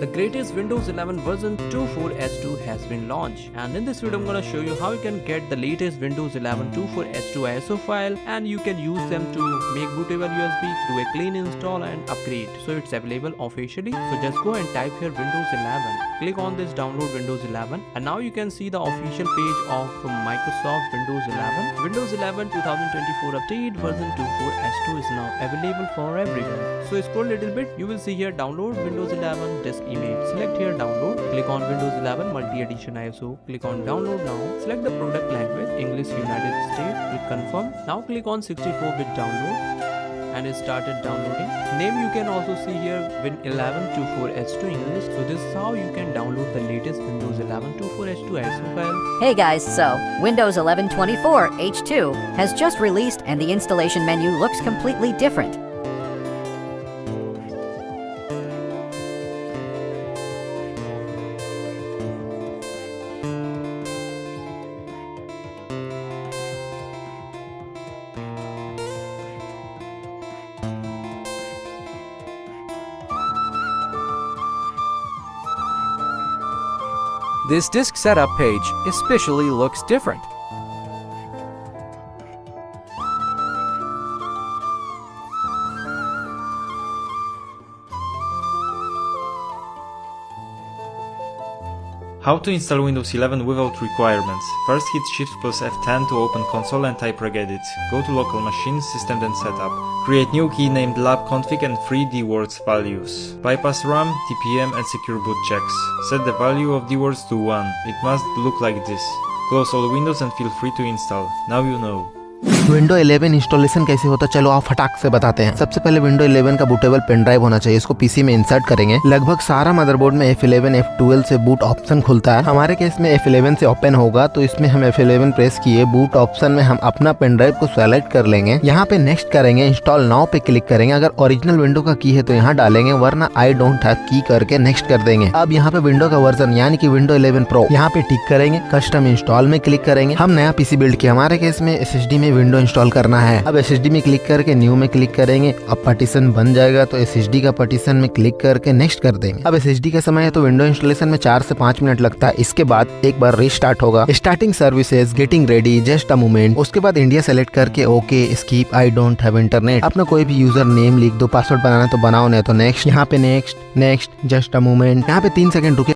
The greatest Windows 11 version 24S2 has been launched, and in this video I'm gonna show you how you can get the latest Windows 11 24S2 ISO file, and you can use them to make bootable USB, do a clean install and upgrade. So it's available officially. So just go and type here Windows 11. Click on this download Windows 11, and now you can see the official page of Microsoft Windows 11. Windows 11 2024 update version 24S2 is now available for everyone. So scroll a little bit, you will see here download Windows 11 disk image. Select here download, click on Windows 11 multi-edition ISO, click on download now, select the product language English United States, click confirm. Now click on 64-bit download and it started downloading. Name you can also see here Win11 24S2 English. So this is how you can download the latest Windows 11 24S2 ISO file. Hey guys, so Windows 11 24H2 has just released and the installation menu looks completely different. This disk setup page especially looks different. How to install Windows 11 without requirements. First hit Shift plus F10 to open console and type regedit. Go to local machine, system then setup. Create new key named labconfig and 3 dwords values. Bypass RAM, TPM and secure boot checks. Set the value of dwords to 1. It must look like this. Close all windows and feel free to install. Now you know. Window 11 installation कैसे होता है, चलो आप फटाक से बताते हैं। सबसे पहले विंडो 11 का बूटेबल पेन ड्राइव होना चाहिए, इसको पीसी में इंसर्ट करेंगे। लगभग सारा मदरबोर्ड में F11 F12 से बूट ऑप्शन खुलता है। हमारे केस में F11 से ओपन होगा, तो इसमें हम F11 प्रेस किए, बूट ऑप्शन में हम अपना पेन ड्राइव को सेलेक्ट कर लेंगे। यहाँ पे नेक्स्ट करेंगे, इंस्टॉल नाउ पे क्लिक करेंगे। अगर ओरिजिनल विंडो का की है तो यहाँ डालेंगे, वरना आई डोंट हैव की करके नेक्स्ट कर देंगे। अब यहाँ पे विंडो का वर्जन यानी कि विंडो 11 प्रो यहाँ पे टिक करेंगे, कस्टम इंस्टॉल में क्लिक करेंगे। हम नया पीसी बिल्ड किया, हमारे केस में SSD में विंडो इंस्टॉल करना है। अब SSD में क्लिक करके न्यू में क्लिक करेंगे। अब पार्टीशन बन जाएगा तो SSD का पार्टीशन में क्लिक करके नेक्स्ट कर देंगे। अब SSD का समय है तो विंडो इंस्टॉलेशन में 4 से 5 मिनट लगता है। इसके बाद एक बार रीस्टार्ट होगा। Starting services, getting ready, just a moment. उसके बाद इंडिया सेलेक्ट करके okay, skip, I don't have internet. अपना कोई भी यूजर नेम लिख दो, पासवर्ड बनाना तो बनाओ, नहीं तो नेक्स्ट। यहाँ पे नेक्स्ट, जस्ट अ मोमेंट। यहाँ पे 3 सेकंड रुके।